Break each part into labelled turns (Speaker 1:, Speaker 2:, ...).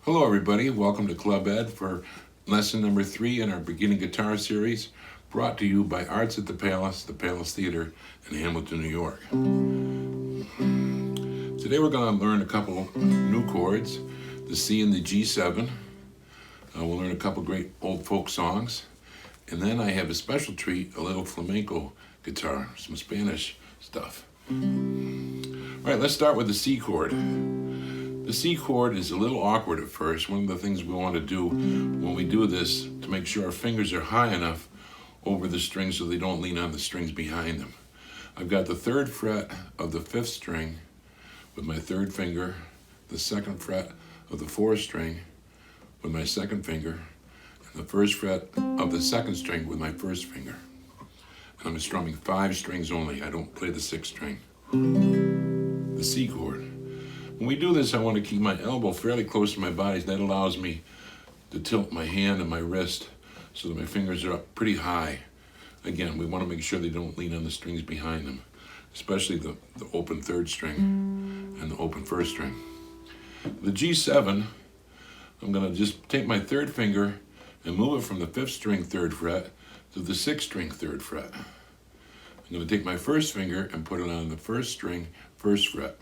Speaker 1: Hello everybody, welcome to Club Ed for lesson number 3 in our beginning guitar series, brought to you by Arts at the Palace Theater in Hamilton, New York. Today we're going to learn a couple new chords, the C and the G7. We'll learn a couple great old folk songs, and then I have a special treat, a little flamenco guitar, some Spanish stuff. All right, let's start with the C chord. The C chord is a little awkward at first. One of the things we want to do when we do this to make sure our fingers are high enough over the strings so they don't lean on the strings behind them. I've got the 3rd fret of the 5th string with my 3rd finger, the 2nd fret of the 4th string with my 2nd finger, and the 1st fret of the 2nd string with my 1st finger. And I'm strumming 5 strings only. I don't play the 6th string. The C chord. When we do this, I want to keep my elbow fairly close to my body. That allows me to tilt my hand and my wrist so that my fingers are up pretty high. Again, we want to make sure they don't lean on the strings behind them, especially the open 3rd string and the open 1st string. The G7, I'm going to just take my 3rd finger and move it from the 5th string 3rd fret to the 6th string 3rd fret. I'm going to take my 1st finger and put it on the 1st string 1st fret.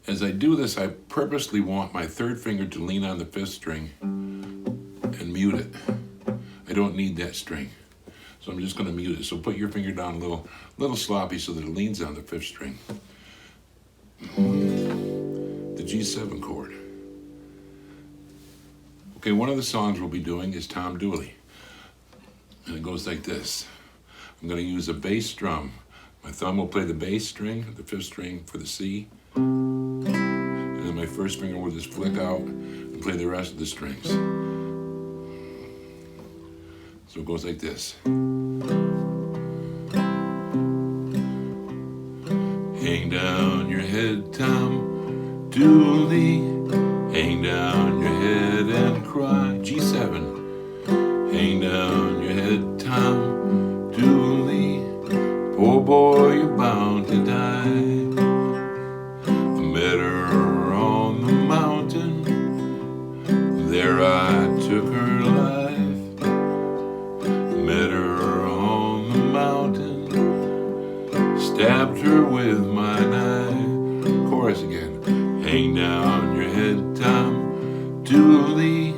Speaker 1: As I do this, I purposely want my 3rd finger to lean on the 5th string and mute it. I don't need that string, so I'm just going to mute it. So put your finger down a little sloppy so that it leans on the 5th string. The G7 chord. Okay, one of the songs we'll be doing is Tom Dooley, and it goes like this. I'm going to use a bass drum. My thumb will play the bass string, the 5th string for the C, and then my 1st finger will just flick out and play the rest of the strings. So it goes like this. Hang down your head, Tom Dooley. Hang down your head and cry. G7. Hang down your head, Tom Dooley. Poor boy, you're bound to die. There I took her life, met her on the mountain, stabbed her with my knife. Chorus again. Hang down your head, Tom Dooley.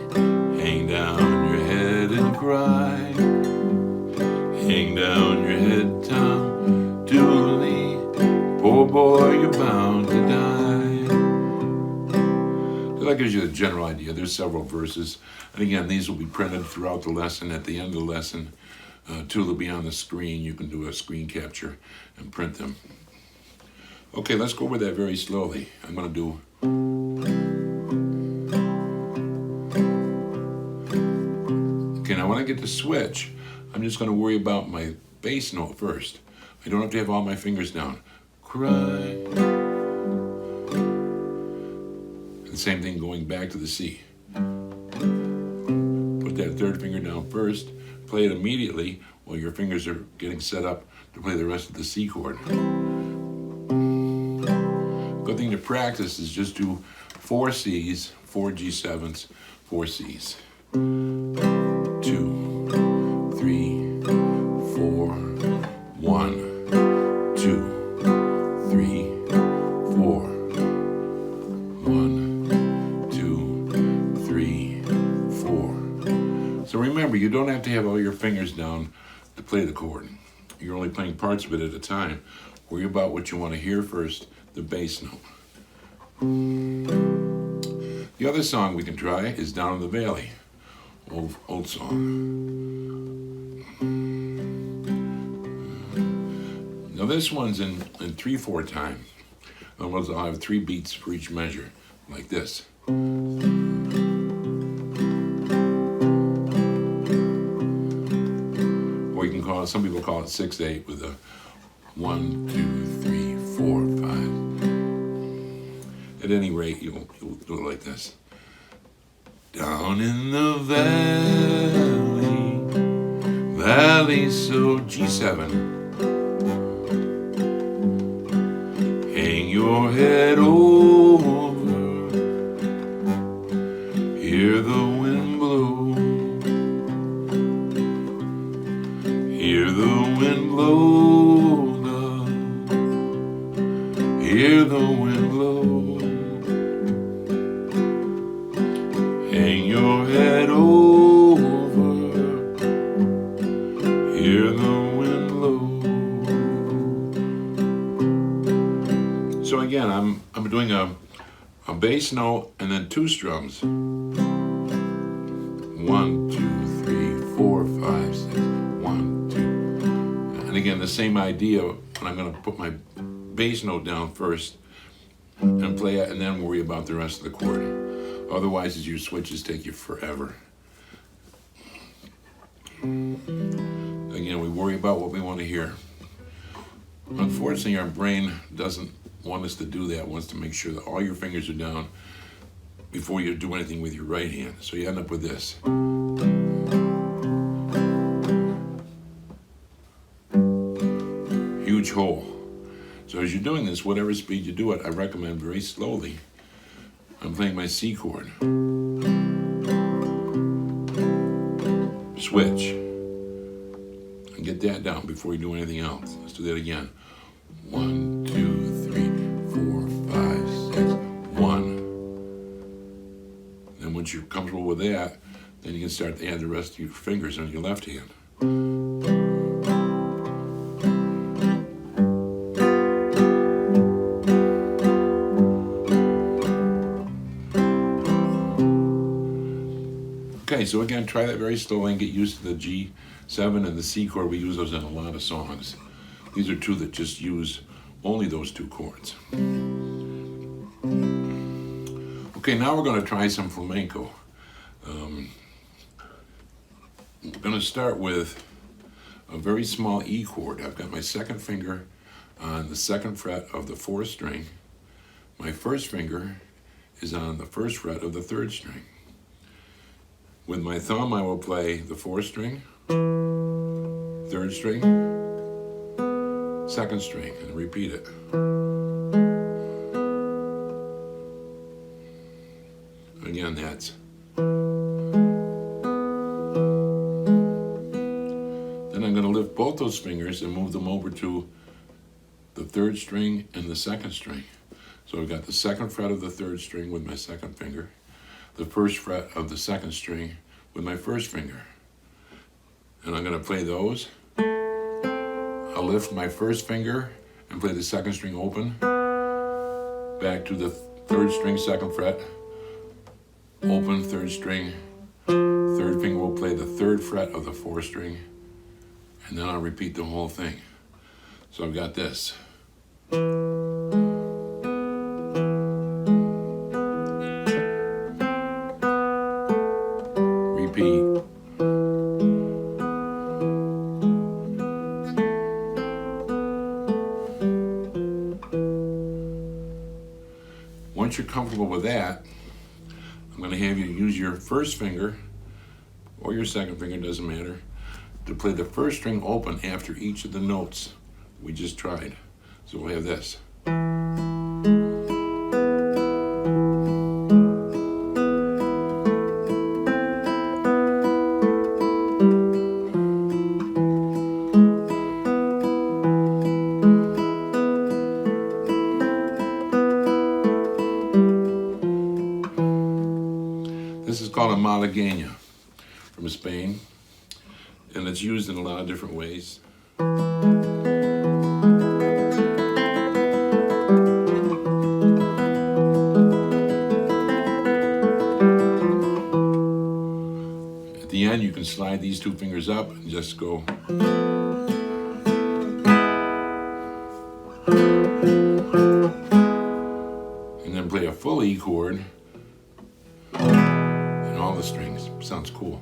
Speaker 1: Hang down your head and cry. Hang down your head, Tom Dooley. Poor boy, you're bound to die. That gives you the general idea. There's several verses. And again, these will be printed throughout the lesson. At the end of the lesson, 2 will be on the screen. You can do a screen capture and print them. Okay, let's go over that very slowly. I'm going to do... Okay, now when I get to switch, I'm just going to worry about my bass note first. I don't have to have all my fingers down. Cry. The same thing going back to the C. Put that 3rd finger down first, play it immediately while your fingers are getting set up to play the rest of the C chord. Good thing to practice is just do 4 C's, 4 G7s, 4 C's. 2, 3, 4, 1, 2, 3, 4, 1. So remember, you don't have to have all your fingers down to play the chord. You're only playing parts of it at a time. Worry about what you want to hear first, the bass note. The other song we can try is Down in the Valley, old song. Now this one's in 3/4 time. Otherwise I'll have 3 beats for each measure, like this. Some people call it 6/8 with a 1, 2, 3, 4, 5. At any rate, you'll do it like this. Down in the valley, so G7. Hang your head over again, I'm doing a bass note and then 2 strums. 1, 2, 3, 4, 5, 6. 1, 2. And again, the same idea, but I'm going to put my bass note down first and play it, and then worry about the rest of the chord. Otherwise, your switches take you forever. Again, we worry about what we want to hear. Unfortunately, our brain doesn't want us to do that. It wants to make sure that all your fingers are down before you do anything with your right hand. So you end up with this. Huge hole. So as you're doing this, whatever speed you do it, I recommend very slowly. I'm playing my C chord. Switch. And get that down before you do anything else. Let's do that again. 1, 2, 3, 4, 5, 6, 1. Then once you're comfortable with that, then you can start to add the rest of your fingers on your left hand. Okay, so again, try that very slowly and get used to the G7 and the C chord. We use those in a lot of songs. These are 2 that just use only those 2 chords. Okay, now we're going to try some flamenco. We're going to start with a very small E chord. I've got my 2nd finger on the 2nd fret of the 4th string. My 1st finger is on the 1st fret of the 3rd string. With my thumb, I will play the 4th string, 3rd string, 2nd string, and repeat it. Again, that's. Then I'm going to lift both those fingers and move them over to the 3rd string and the 2nd string. So I've got the 2nd fret of the 3rd string with my 2nd finger, the 1st fret of the 2nd string with my 1st finger. And I'm going to play those. I'll lift my 1st finger and play the 2nd string open, back to the 3rd string, 2nd fret, open, 3rd string, 3rd finger will play the 3rd fret of the 4th string, and then I'll repeat the whole thing. So I've got this. Repeat. Once you're comfortable with that, I'm going to have you use your 1st finger or your 2nd finger, doesn't matter, to play the 1st string open after each of the notes we just tried. So we'll have this. This is called a Malaguena from Spain, and it's used in a lot of different ways. At the end, you can slide these 2 fingers up and just go. And then play a full E chord. All the strings. Sounds cool.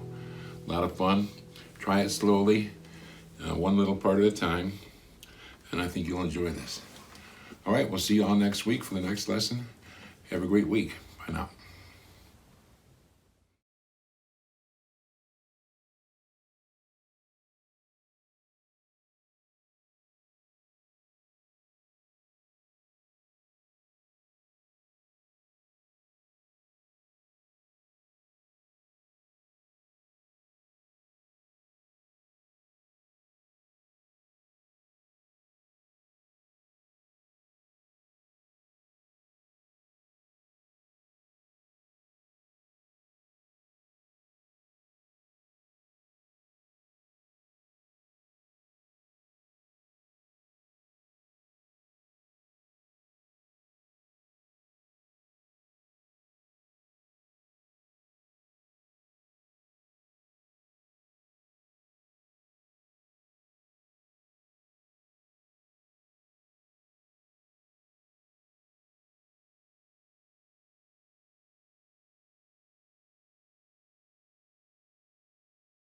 Speaker 1: A lot of fun. Try it slowly, one little part at a time, and I think you'll enjoy this. All right, we'll see you all next week for the next lesson. Have a great week. Bye now.